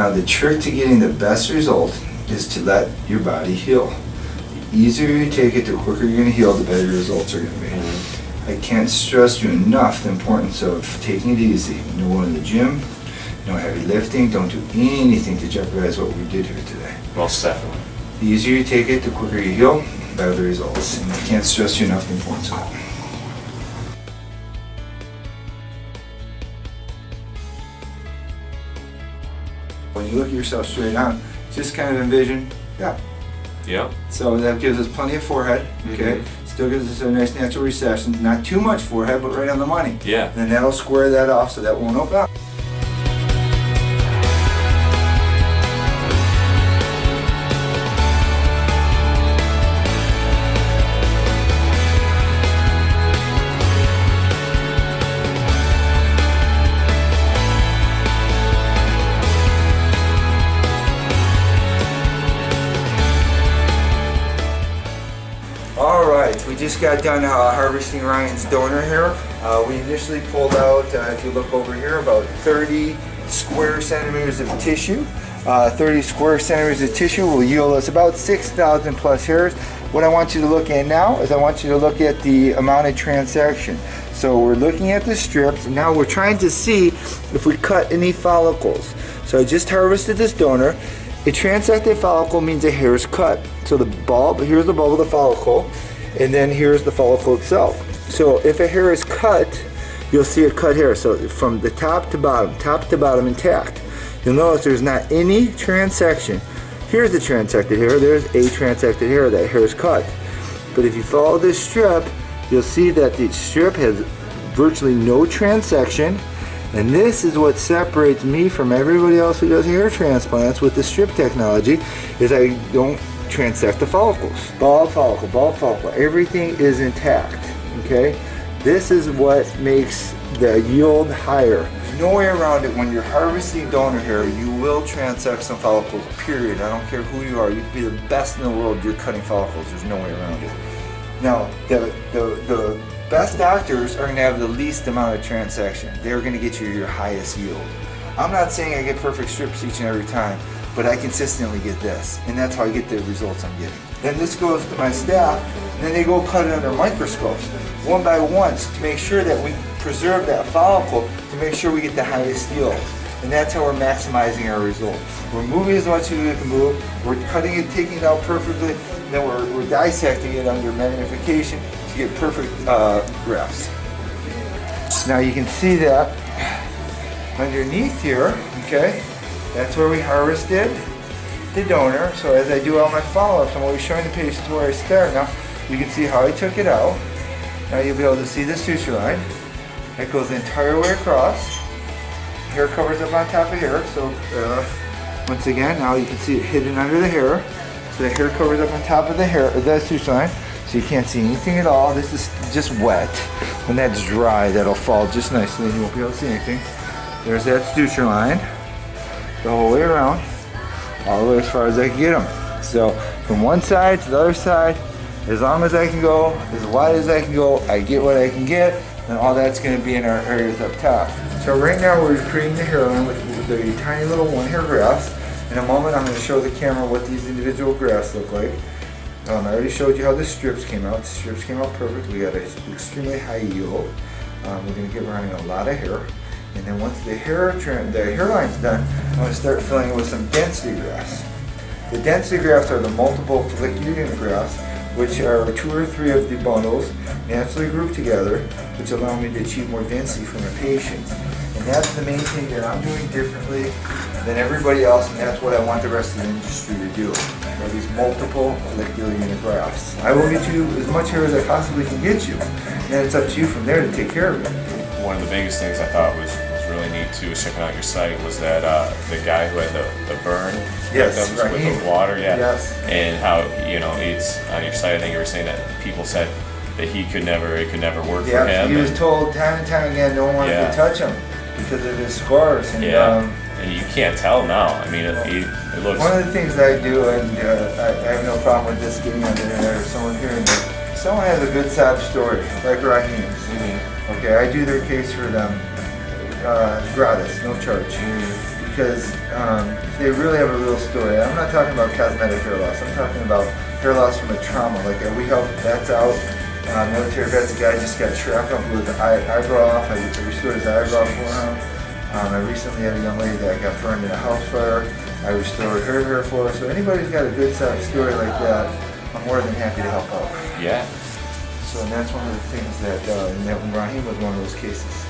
Now the trick to getting the best result is to let your body heal. The easier you take it, the quicker you're going to heal, the better your results are going to be. I can't stress to you enough the importance of taking it easy. No going to the gym, no heavy lifting, don't do anything to jeopardize what we did here today. Most definitely. The easier you take it, the quicker you heal, the better the results. And I can't stress to you enough the importance of that. When you look at yourself straight on, just kind of envision, yeah. Yeah. So that gives us plenty of forehead, okay? Still gives us a nice natural recession, not too much forehead, but right on the money. Yeah. And then that'll square that off so that won't open up. Alright, we just got done harvesting Ryan's donor here. We initially pulled out, if you look over here, about 30 square centimeters of tissue. 30 square centimeters of tissue will yield us about 6,000 plus hairs. What I want you to look at now is I want you to look at the amount of transaction. So we're looking at the strips, and now we're trying to see if we cut any follicles. So I just harvested this donor. A transected follicle means a hair is cut. So the bulb, here's the bulb of the follicle, and then here's the follicle itself. So if a hair is cut, you'll see a cut hair. So from the top to bottom intact. You'll notice there's not any transection. Here's the transected hair, there's a transected hair, that hair is cut. But if you follow this strip, you'll see that the strip has virtually no transection. And this is what separates me from everybody else who does hair transplants with the strip technology, is I don't transect the follicles. Bulb follicle, everything is intact, okay? This is what makes the yield higher. There's no way around it. When you're harvesting donor hair, you will transect some follicles, period. I don't care who you are. You could be the best in the world, you're cutting follicles. There's no way around it. Now, the best doctors are going to have the least amount of transection. They're going to get you your highest yield. I'm not saying I get perfect strips each and every time, but I consistently get this, and that's how I get the results I'm getting. Then this goes to my staff, and then they go cut it under microscopes, one by one, to make sure that we preserve that follicle, to make sure we get the highest yield. And that's how we're maximizing our result. We're moving as much as we can move, we're cutting it, taking it out perfectly, and then we're dissecting it under magnification to get perfect grafts. Now you can see that underneath here, okay, that's where we harvested the donor. So as I do all my follow-ups, I'm always showing the patients where I start. Now you can see how I took it out. Now you'll be able to see the suture line. It goes the entire way across. Hair covers up on top of hair. So once again, now you can see it hidden under the hair. So the hair covers up on top of the hair, the suture line. So you can't see anything at all. This is just wet. When that's dry, that'll fall just nicely and you won't be able to see anything. There's that suture line, the whole way around, all the way as far as I can get them. So from one side to the other side, as long as I can go, as wide as I can go, I get what I can get, and all that's going to be in our areas up top. So right now we're creating the hairline with the tiny little one hair grafts. In a moment I'm going to show the camera what these individual grafts look like. I already showed you how the strips came out. The strips came out perfect. We got an extremely high yield. We're going to get running a lot of hair. And then once the hairline's done, I'm going to start filling it with some density grafts. The density grafts are the multiple follicular unit grafts, which are 2 or 3 of the bundles naturally grouped together, which allow me to achieve more density from the patient. And that's the main thing that I'm doing differently than everybody else, and that's what I want the rest of the industry to do. These multiple follicular unit grafts. I will get you as much hair as I possibly can get you, and then it's up to you from there to take care of it. One of the biggest things I thought was really neat too, was checking out your site, was that the guy who had the burn yes, victims with the water, yes. And how, you know, it's on your site, I think you were saying that people said that it could never work for him. He was told time and time again no one wanted to touch him because of his scars. And, and you can't tell now. I mean, it looks... One of the things I do, and I have no problem with this getting on the internet or someone hearing it, if someone has a good sad story, like Raheem's, okay, I do their case for them, gratis, no charge. because they really have a real story. I'm not talking about cosmetic hair loss. I'm talking about hair loss from a trauma. Like we help vets out. Military vets, a guy just got shrapnel up with the eyebrow off. I restored his eyebrow for him. I recently had a young lady that got burned in a house fire. I restored her hair for her. So anybody's got a good story like that, I'm more than happy to help out. Yeah. So and that's one of the things that Raheem was one of those cases.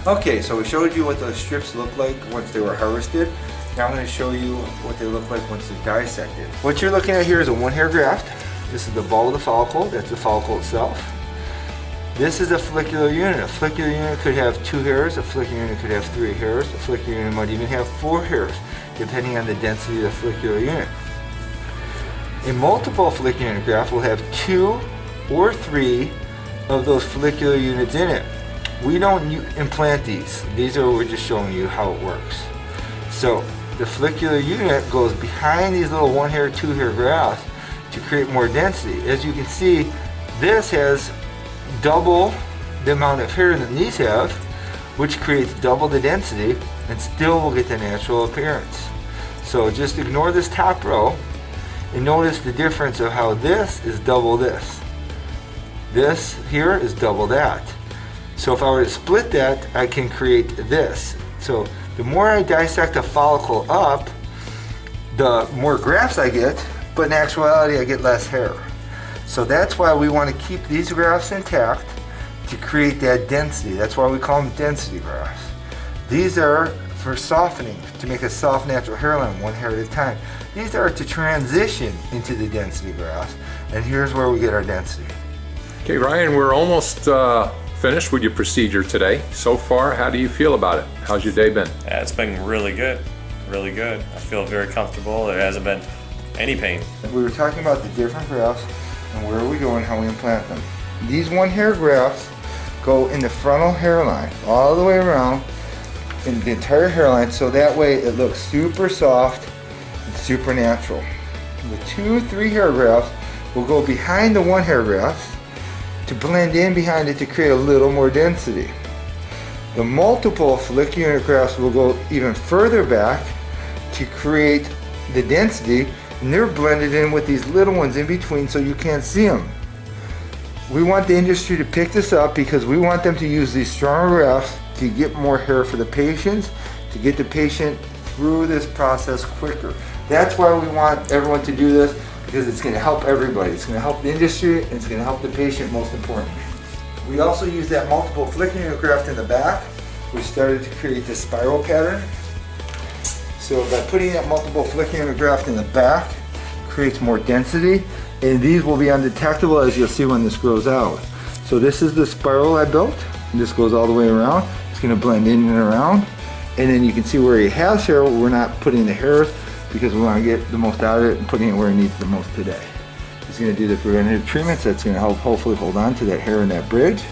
Okay, so we showed you what those strips look like once they were harvested. Now I'm going to show you what they look like once they're dissected. What you're looking at here is a one-hair graft. This is the bulb of the follicle. That's the follicle itself. This is a follicular unit. A follicular unit could have 2 hairs. A follicular unit could have 3 hairs. A follicular unit might even have 4 hairs, depending on the density of the follicular unit. A multiple follicular unit graft will have 2 or 3 of those follicular units in it. We don't implant these. We're just showing you how it works. So the follicular unit goes behind these little 1-hair, 2-hair grafts to create more density. As you can see, this has double the amount of hair than these have, which creates double the density, and still will get the natural appearance. So just ignore this top row and notice the difference of how this is double this. This here is double that. So if I were to split that, I can create this. So the more I dissect a follicle up, the more grafts I get, but in actuality I get less hair. So that's why we want to keep these grafts intact to create that density. That's why we call them density grafts. These are for softening, to make a soft natural hairline 1 hair at a time. These are to transition into the density grafts, and here's where we get our density. Okay, Ryan, we're almost finished with your procedure today. So far, how do you feel about it? How's your day been? Yeah, it's been really good. Really good. I feel very comfortable. There hasn't been any pain. We were talking about the different grafts and where we go and how we implant them. These 1-hair grafts go in the frontal hairline all the way around in the entire hairline, so that way it looks super soft and super natural. The 2, 3-hair grafts will go behind the 1-hair grafts to blend in behind it to create a little more density. The multiple follicular unit grafts will go even further back to create the density, and they're blended in with these little ones in between so you can't see them. We want the industry to pick this up because we want them to use these stronger grafts to get more hair for the patients, to get the patient through this process quicker. That's why we want everyone to do this, because it's going to help everybody. It's going to help the industry, and it's going to help the patient most importantly. We also use that multiple follicular unit graft in the back. We started to create this spiral pattern. So by putting that multiple follicular unit graft in the back, creates more density, and these will be undetectable as you'll see when this grows out. So this is the spiral I built, and this goes all the way around. It's going to blend in and around, and then you can see where he has hair. We're not putting the hairs because we want to get the most out of it and putting it where it needs the most today. He's going to do the preventative treatments that's going to help hopefully hold on to that hair in that bridge,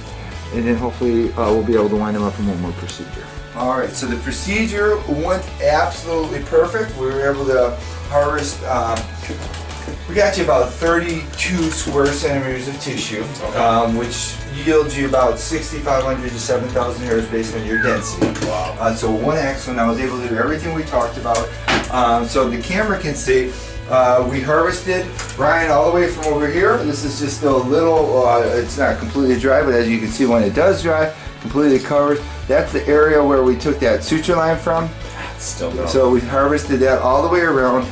and then hopefully we'll be able to wind him up in one more procedure. Alright, so the procedure went absolutely perfect. We were able to harvest, we got you about 32 square centimeters of tissue, which yields you about 6,500 to 7,000 hairs based on your density. Wow. So one excellent. I was able to do everything we talked about. So the camera can see, we harvested Ryan all the way from over here. This is just a little, it's not completely dry, but as you can see when it does dry, completely covers. That's the area where we took that suture line from. Still no. So we harvested that all the way around.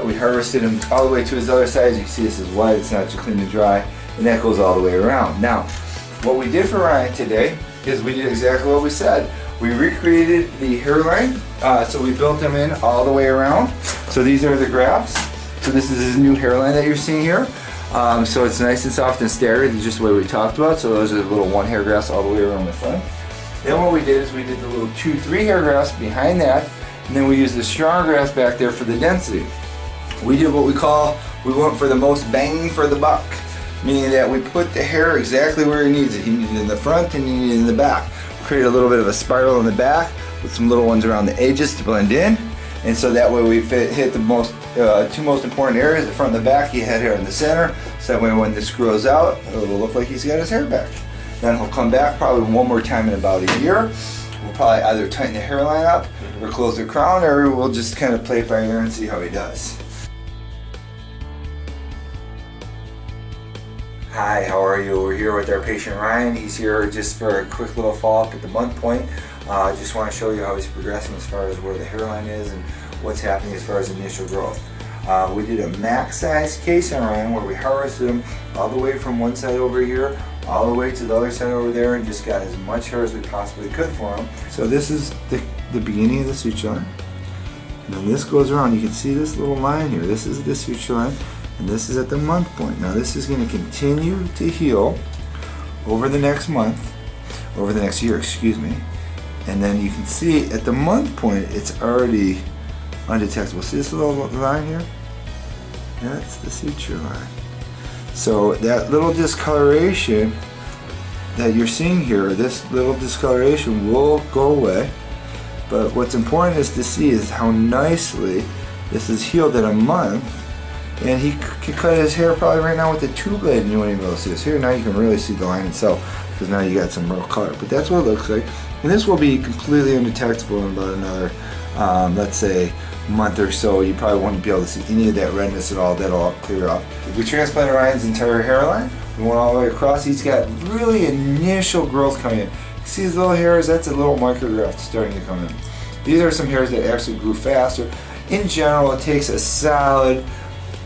We harvested him all the way to his other side. As you can see, this is white, it's not just clean and dry, and that goes all the way around. Now, what we did for Ryan today is we did exactly what we said. We recreated the hairline, so we built them in all the way around. So these are the grafts. So this is his new hairline that you're seeing here. So it's nice and soft and staggered, it's just the way we talked about. So those are the little 1-hair grafts all the way around the front. Then what we did is we did the little 2, 3-hair grafts behind that, and then we used the stronger grafts back there for the density. We did what we went for the most bang for the buck, meaning that we put the hair exactly where he needs it. He needed it in the front and he needed it in the back. Create a little bit of a spiral in the back with some little ones around the edges to blend in, and so that way we hit the two most important areas, the front and the back. He had hair in the center, so that way when this grows out, it will look like he's got his hair back. Then he'll come back probably one more time in about a year. We'll probably either tighten the hairline up or close the crown, or we'll just kind of play it by ear and see how he does. Hi, how are you? We're here with our patient Ryan. He's here just for a quick little follow-up at the month point. I just want to show you how he's progressing as far as where the hairline is and what's happening as far as initial growth. We did a max size case on Ryan where we harvested him all the way from one side over here all the way to the other side over there and just got as much hair as we possibly could for him. So this is the beginning of the suture line. And then this goes around. You can see this little line here. This is the suture line. And this is at the month point. Now this is going to continue to heal over the next month, over the next year, excuse me. And then you can see at the month point, it's already undetectable. See this little line here? That's the suture line. So that little discoloration that you're seeing here, this little discoloration will go away. But what's important is to see is how nicely this is healed in a month. And he could cut his hair probably right now with a 2-blade and you won't even be able to see this. Here now you can really see the line itself because now you got some real color. But that's what it looks like. And this will be completely undetectable in about another, let's say, month or so. You probably won't be able to see any of that redness at all. That'll all clear up. We transplanted Ryan's entire hairline. We went all the way across. He's got really initial growth coming in. See these little hairs? That's a little micrograft starting to come in. These are some hairs that actually grew faster. In general, it takes a solid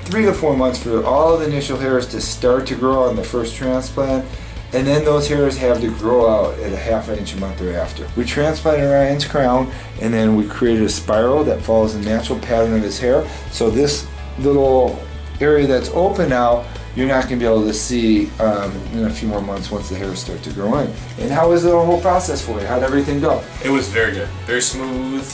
3 to 4 months for all the initial hairs to start to grow on the first transplant, and then those hairs have to grow out at a ½ inch a month thereafter. We transplanted Ryan's crown, and then we created a spiral that follows the natural pattern of his hair. So this little area that's open now, you're not going to be able to see in a few more months once the hairs start to grow in. And how was the whole process for you? How'd everything go? It was very good, very smooth.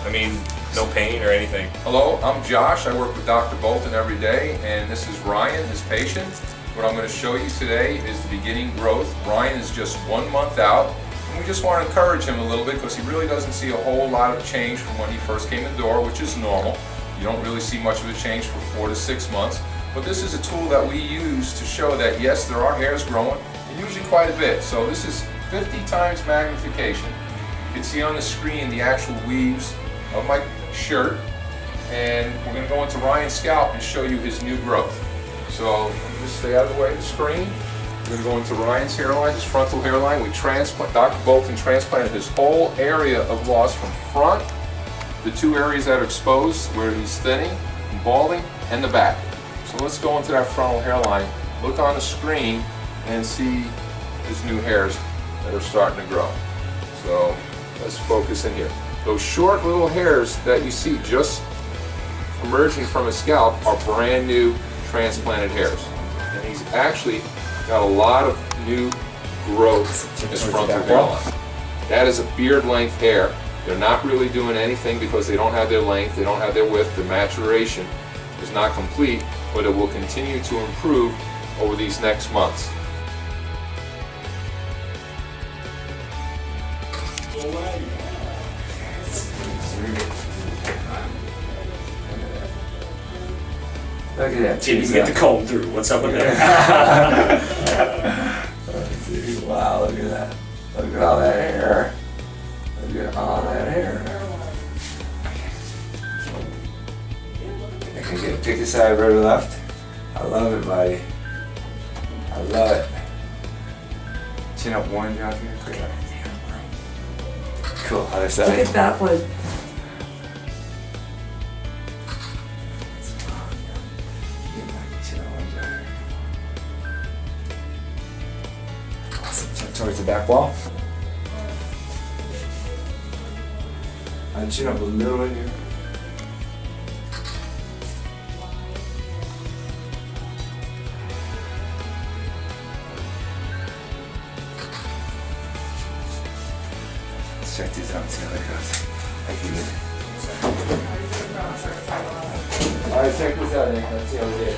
I mean, no pain or anything. Hello, I'm Josh. I work with Dr. Bolton every day, and this is Ryan, his patient. What I'm going to show you today is the beginning growth. Ryan is just 1 month out, and we just want to encourage him a little bit because he really doesn't see a whole lot of change from when he first came in the door, which is normal. You don't really see much of a change for 4 to 6 months, but this is a tool that we use to show that yes, there are hairs growing, and usually quite a bit. So this is 50 times magnification. You can see on the screen the actual weaves of my shirt, and we're going to go into Ryan's scalp and show you his new growth. So let me just stay out of the way of the screen. We're going to go into Ryan's hairline, his frontal hairline. Dr. Bolton transplanted his whole area of loss from front, the 2 areas that are exposed where he's thinning and balding, and the back. So let's go into that frontal hairline, look on the screen, and see his new hairs that are starting to grow. So let's focus in here. Those short little hairs that you see just emerging from his scalp are brand new transplanted hairs. And he's actually got a lot of new growth in his frontal hairline. That is a beard length hair. They're not really doing anything because they don't have their length, they don't have their width, the maturation is not complete, but it will continue to improve over these next months. Look at that. Didn't even get to comb through. What's up with that? Wow, look at that. Look at all that hair. Look at all that hair. Can you pick a side, right or left? I love it, buddy. I love it. Chin up one, drop here. Cool, other side. Look at that one. Towards the back wall. I chin up a little bit here. Let's check these out and see how that goes. Thank you. Alright, check this out, Nick. Let's see how we did.